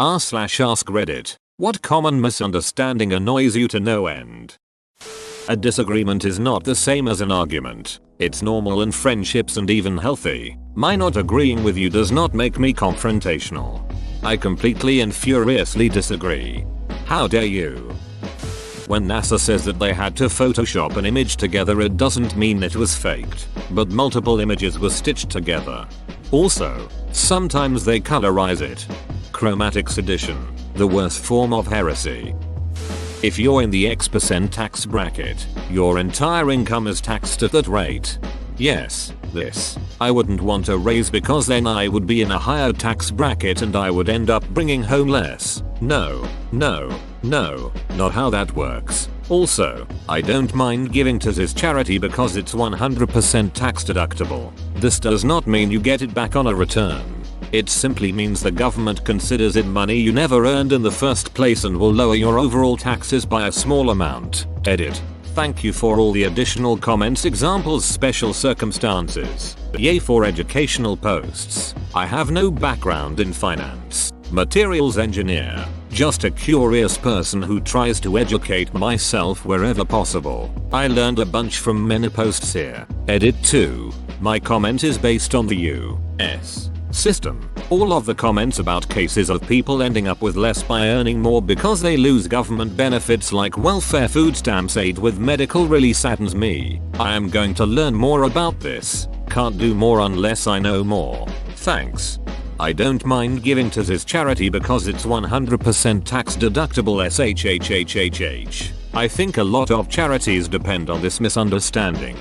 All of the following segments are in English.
r/ask Reddit. What common misunderstanding annoys you to no end? A disagreement is not the same as an argument. It's normal in friendships and even healthy. My not agreeing with you does not make me confrontational. I completely and furiously disagree. How dare you? When NASA says that they had to Photoshop an image together, it doesn't mean it was faked, but multiple images were stitched together. Also, sometimes they colorize it. Chromatic sedition, the worst form of heresy. If you're in the X% tax bracket, your entire income is taxed at that rate. Yes, this. I wouldn't want a raise because then I would be in a higher tax bracket and I would end up bringing home less. No, not how that works. Also, I don't mind giving to this charity because it's 100% tax deductible. This does not mean you get it back on a return. It simply means the government considers it money you never earned in the first place and will lower your overall taxes by a small amount. Edit. Thank you for all the additional comments, examples, special circumstances. Yay for educational posts. I have no background in finance. Materials engineer. Just a curious person who tries to educate myself wherever possible. I learned a bunch from many posts here. Edit 2. My comment is based on the US system. All of the comments about cases of people ending up with less by earning more because they lose government benefits like welfare, food stamps, aid with medical really saddens me. I am going to learn more about this. Can't do more unless I know more. Thanks. I don't mind giving to this charity because it's 100% tax deductible shhhhhh. I think a lot of charities depend on this misunderstanding.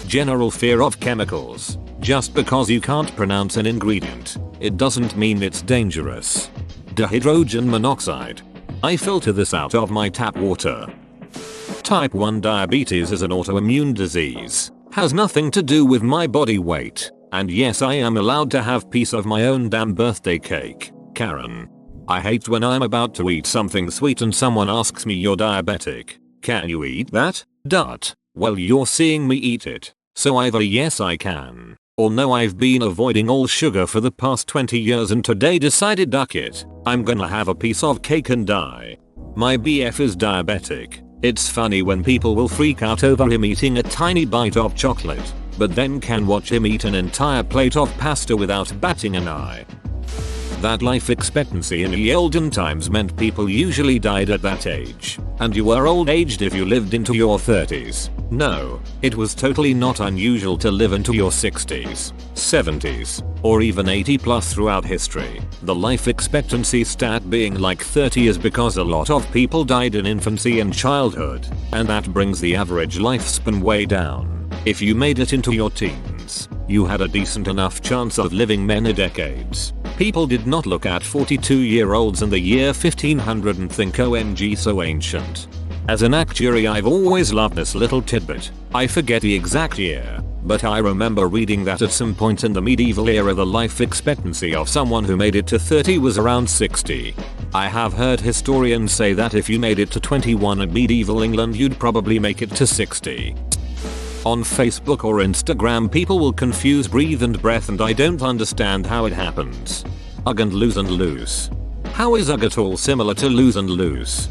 General fear of chemicals. Just because you can't pronounce an ingredient, it doesn't mean it's dangerous. Dihydrogen monoxide. I filter this out of my tap water. Type 1 diabetes is an autoimmune disease. Has nothing to do with my body weight. And yes, I am allowed to have piece of my own damn birthday cake. Karen. I hate when I'm about to eat something sweet and someone asks me, you're diabetic. Can you eat that? Well, you're seeing me eat it. So either yes I can, or no, I've been avoiding all sugar for the past 20 years and today decided duck it. I'm gonna have a piece of cake and die. My BF is diabetic. It's funny when people will freak out over him eating a tiny bite of chocolate, but then can watch him eat an entire plate of pasta without batting an eye. That life expectancy in the olden times meant people usually died at that age, and you were old aged if you lived into your 30s. No, it was totally not unusual to live into your 60s, 70s, or even 80 plus throughout history. The life expectancy stat being like 30 is because a lot of people died in infancy and childhood, and that brings the average lifespan way down. If you made it into your teens, you had a decent enough chance of living many decades. People did not look at 42-year-olds in the year 1500 and think, OMG, so ancient. As an actuary, I've always loved this little tidbit. I forget the exact year, but I remember reading that at some point in the medieval era the life expectancy of someone who made it to 30 was around 60. I have heard historians say that if you made it to 21 in medieval England you'd probably make it to 60. On Facebook or Instagram people will confuse breathe and breath and I don't understand how it happens. Ugh and loose. How is ugh at all similar to lose and loose?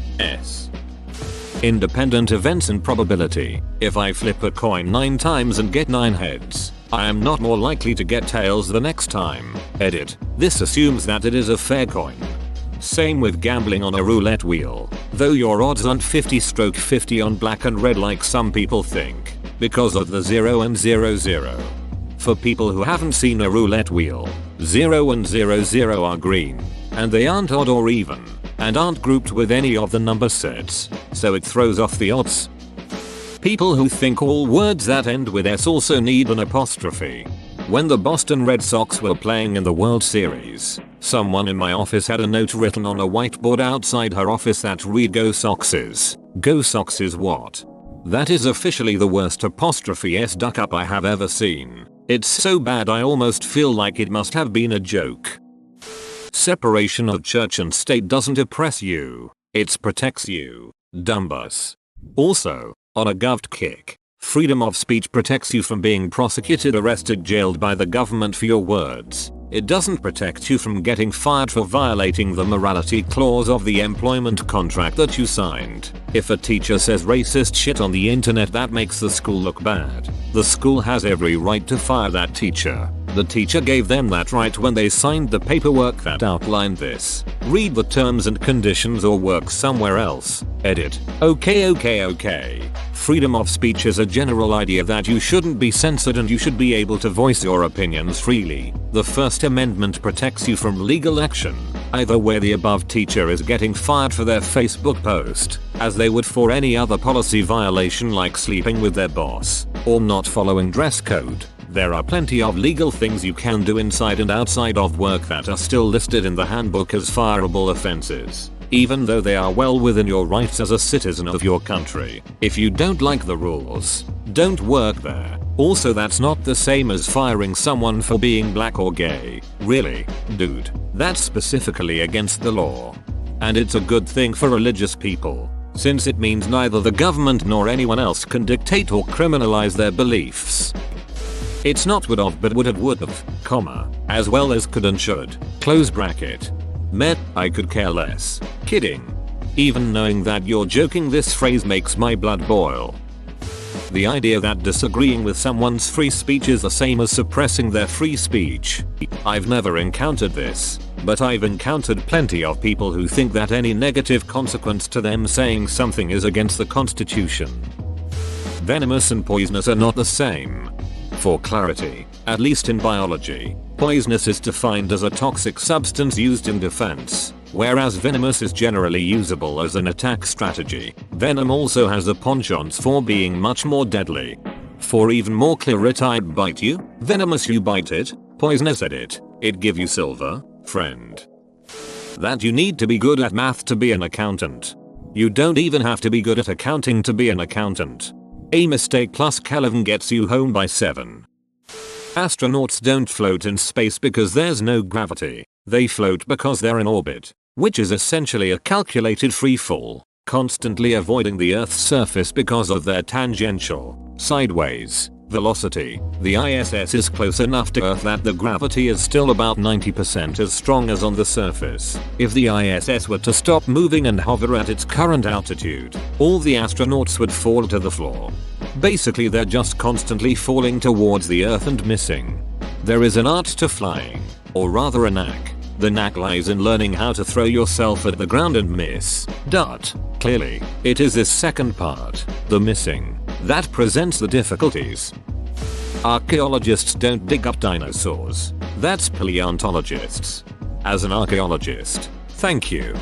Independent events and probability. If I flip a coin 9 times and get 9 heads, I am not more likely to get tails the next time. Edit. This assumes that it is a fair coin. Same with gambling on a roulette wheel, though your odds aren't 50/50 on black and red like some people think, because of the 0 and 00. For people who haven't seen a roulette wheel, 0 and 00 are green, and they aren't odd or even, and aren't grouped with any of the number sets, so it throws off the odds. People who think all words that end with S also need an apostrophe. When the Boston Red Sox were playing in the World Series, someone in my office had a note written on a whiteboard outside her office that read "Go Soxes." Go Soxes what? That is officially the worst apostrophe S duck up I have ever seen. It's so bad I almost feel like it must have been a joke. Separation of church and state doesn't oppress you, it protects you. Dumbus. Also, on a govt kick, Freedom of speech protects you from being prosecuted, arrested, jailed by the government for your words. It doesn't protect you from getting fired for violating the morality clause of the employment contract that you signed. If a teacher says racist shit on the internet, that makes the school look bad. The school has every right to fire that teacher. The teacher gave them that right when they signed the paperwork that outlined this. Read the terms and conditions or work somewhere else. Edit. Okay. Freedom of speech is a general idea that you shouldn't be censored and you should be able to voice your opinions freely. The First Amendment protects you from legal action, either where the above teacher is getting fired for their Facebook post, as they would for any other policy violation like sleeping with their boss, or not following dress code. There are plenty of legal things you can do inside and outside of work that are still listed in the handbook as fireable offenses, even though they are well within your rights as a citizen of your country. If you don't like the rules, don't work there. Also, that's not the same as firing someone for being black or gay. Really, dude, that's specifically against the law. And it's a good thing for religious people, since it means neither the government nor anyone else can dictate or criminalize their beliefs. It's not would have but would have, comma, as well as could and should, close bracket. Meh, I could care less. Kidding. Even knowing that you're joking, this phrase makes my blood boil. The idea that disagreeing with someone's free speech is the same as suppressing their free speech. I've never encountered this, but I've encountered plenty of people who think that any negative consequence to them saying something is against the Constitution. Venomous and poisonous are not the same. For clarity, at least in biology, poisonous is defined as a toxic substance used in defense, whereas venomous is generally usable as an attack strategy. Venom also has a penchant for being much more deadly. For even more clarity, I'd bite you, venomous you bite it, poisonous edit, it give you silver, friend. That you need to be good at math to be an accountant. You don't even have to be good at accounting to be an accountant. A mistake plus Kelvin gets you home by 7. Astronauts don't float in space because there's no gravity. They float because they're in orbit, which is essentially a calculated free fall, constantly avoiding the Earth's surface because of their tangential, sideways, velocity. The ISS is close enough to Earth that the gravity is still about 90% as strong as on the surface. If the ISS were to stop moving and hover at its current altitude, all the astronauts would fall to the floor. Basically, they're just constantly falling towards the Earth and missing. There is an art to flying, or rather a knack. The knack lies in learning how to throw yourself at the ground and miss. Clearly, it is this second part, the missing, that presents the difficulties. Archaeologists don't dig up dinosaurs. That's paleontologists. As an archaeologist, thank you.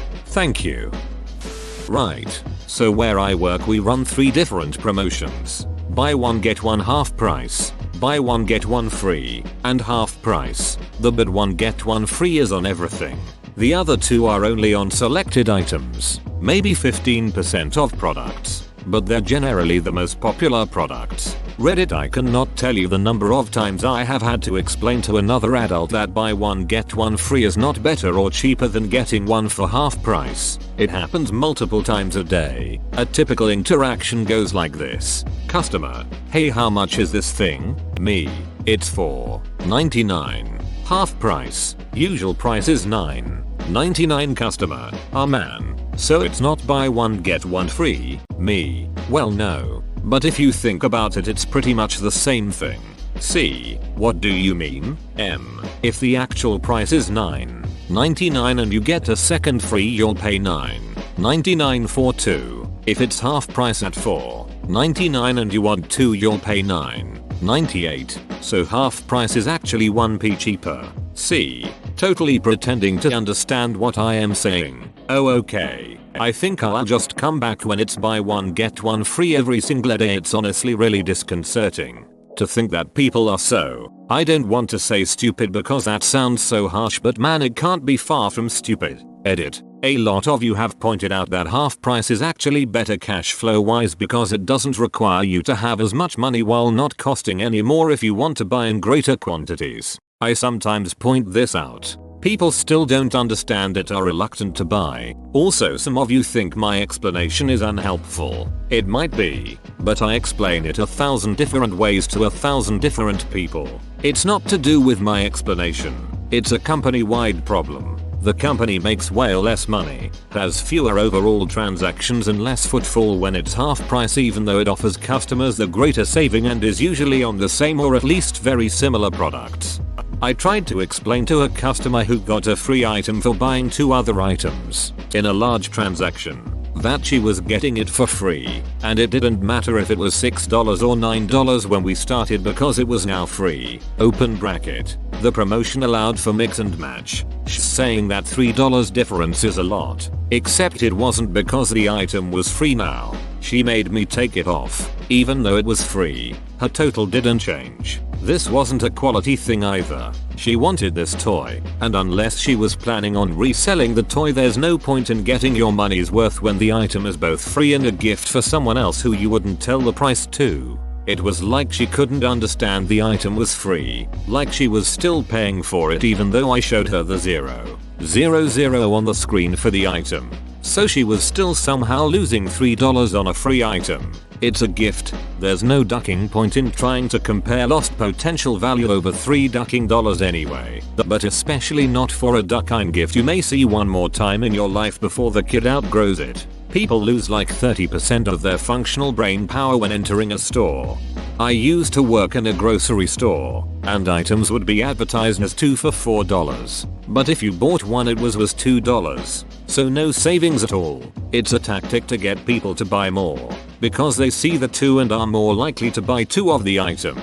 Right, so where I work we run 3 different promotions. Buy one get one half price, buy one get one free, and half price. The buy one get one free is on everything. The other 2 are only on selected items, maybe 15% of products, but they're generally the most popular products. Reddit, I cannot tell you the number of times I have had to explain to another adult that buy one get one free is not better or cheaper than getting one for half price. It happens multiple times a day. A typical interaction goes like this. Customer: hey, how much is this thing? Me: it's $4.99. Half price: usual price is $9.99. Customer: ah man, so it's not buy one get one free? Me: well no. But if you think about it, it's pretty much the same thing. C: what do you mean? M: if the actual price is $9.99 and you get a second free, you'll pay $9.99 for 2. If it's half price at $4.99 and you want 2, you'll pay $9.98. So half price is actually 1p cheaper. C: totally pretending to understand what I am saying. Oh okay. I think I'll just come back when it's buy one get one free every single day. It's honestly really disconcerting to think that people are so, I don't want to say stupid because that sounds so harsh, but man, it can't be far from stupid. Edit. A lot of you have pointed out that half price is actually better cash flow wise because it doesn't require you to have as much money while not costing any more if you want to buy in greater quantities. I sometimes point this out People still don't understand it, are reluctant to buy. Also, some of you think my explanation is unhelpful. It might be, but I explain it 1,000 different ways to 1,000 different people. It's not to do with my explanation. It's a company-wide problem. The company makes way less money, has fewer overall transactions and less footfall when it's half price, even though it offers customers the greater saving and is usually on the same or at least very similar products. I tried to explain to a customer who got a free item for buying 2 other items in a large transaction that she was getting it for free, and it didn't matter if it was $6 or $9 when we started because it was now free. Open bracket. The promotion allowed for mix and match. Saying that $3 difference is a lot. Except it wasn't because the item was free now. She made me take it off, even though it was free. Her total didn't change. This wasn't a quality thing either. She wanted this toy, and unless she was planning on reselling the toy, there's no point in getting your money's worth when the item is both free and a gift for someone else who you wouldn't tell the price to. It was like she couldn't understand the item was free, like she was still paying for it even though I showed her the 000 on the screen for the item. So she was still somehow losing $3 on a free item. It's a gift. There's no ducking point in trying to compare lost potential value over $3 ducking anyway. But especially not for a ducking gift you may see one more time in your life before the kid outgrows it. People lose like 30% of their functional brain power when entering a store. I used to work in a grocery store, and items would be advertised as 2 for $4. But if you bought one it was $2. So no savings at all. It's a tactic to get people to buy more, because they see the 2 and are more likely to buy 2 of the item.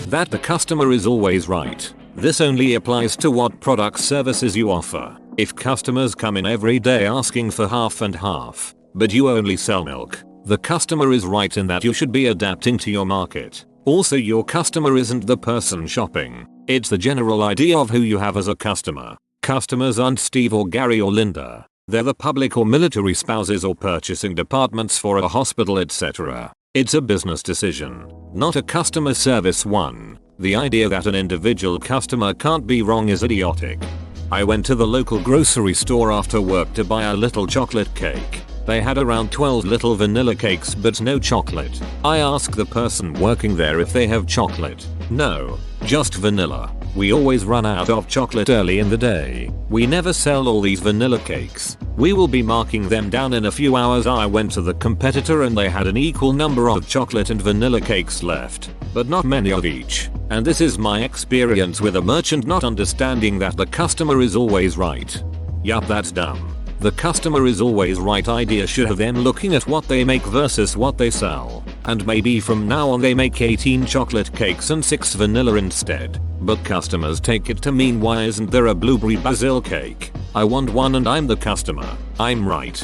That the customer is always right. This only applies to what product services you offer. If customers come in every day asking for half and half, but you only sell milk, the customer is right in that you should be adapting to your market. Also, your customer isn't the person shopping. It's the general idea of who you have as a customer. Customers aren't Steve or Gary or Linda. They're the public or military spouses or purchasing departments for a hospital, etc. It's a business decision, not a customer service one. The idea that an individual customer can't be wrong is idiotic. I went to the local grocery store after work to buy a little chocolate cake. They had around 12 little vanilla cakes but no chocolate. I asked the person working there if they have chocolate. No, just vanilla. We always run out of chocolate early in the day. We never sell all these vanilla cakes. We will be marking them down in a few hours. I went to the competitor and they had an equal number of chocolate and vanilla cakes left, but not many of each. And this is my experience with a merchant not understanding that the customer is always right. Yup, that's dumb. The customer is always right idea should have them looking at what they make versus what they sell. And maybe from now on they make 18 chocolate cakes and 6 vanilla instead. But customers take it to mean, why isn't there a blueberry basil cake? I want one and I'm the customer. I'm right.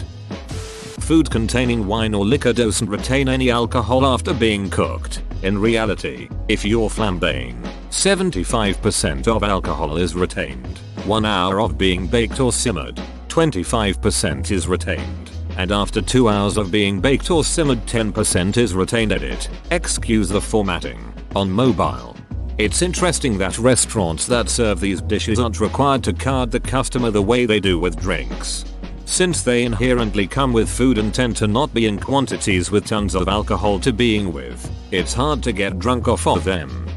Food containing wine or liquor doesn't retain any alcohol after being cooked. In reality, if you're flambeing, 75% of alcohol is retained. 1 hour of being baked or simmered, 25% is retained. And after 2 hours of being baked or simmered, 10% is retained. Edit. Excuse the formatting. On mobile. It's interesting that restaurants that serve these dishes aren't required to card the customer the way they do with drinks. Since they inherently come with food and tend to not be in quantities with tons of alcohol to being with, it's hard to get drunk off of them.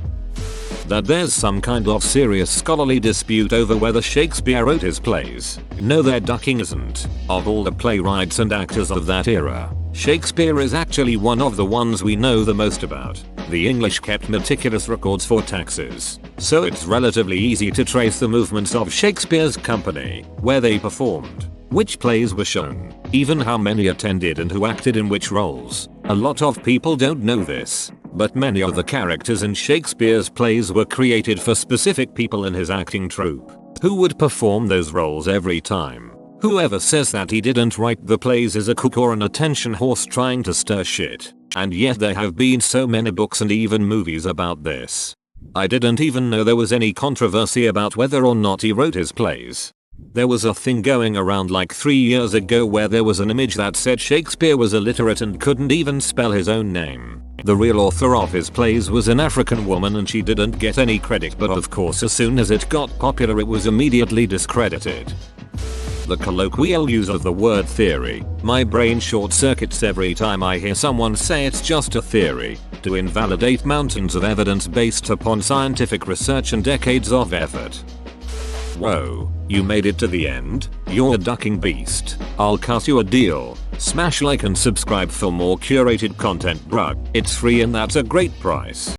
That there's some kind of serious scholarly dispute over whether Shakespeare wrote his plays. No, their ducking isn't. Of all the playwrights and actors of that era, Shakespeare is actually one of the ones we know the most about. The English kept meticulous records for taxes, so it's relatively easy to trace the movements of Shakespeare's company, where they performed, which plays were shown, even how many attended and who acted in which roles. A lot of people don't know this, but many of the characters in Shakespeare's plays were created for specific people in his acting troupe, who would perform those roles every time. Whoever says that he didn't write the plays is a cook or an attention horse trying to stir shit. And yet there have been so many books and even movies about this. I didn't even know there was any controversy about whether or not he wrote his plays. There was a thing going around like 3 years ago where there was an image that said Shakespeare was illiterate and couldn't even spell his own name. The real author of his plays was an African woman and she didn't get any credit, but of course as soon as it got popular it was immediately discredited. The colloquial use of the word theory. My brain short circuits every time I hear someone say it's just a theory, to invalidate mountains of evidence based upon scientific research and decades of effort. Whoa, you made it to the end? You're a ducking beast. I'll cut you a deal. Smash like and subscribe for more curated content, bruh. It's free and that's a great price.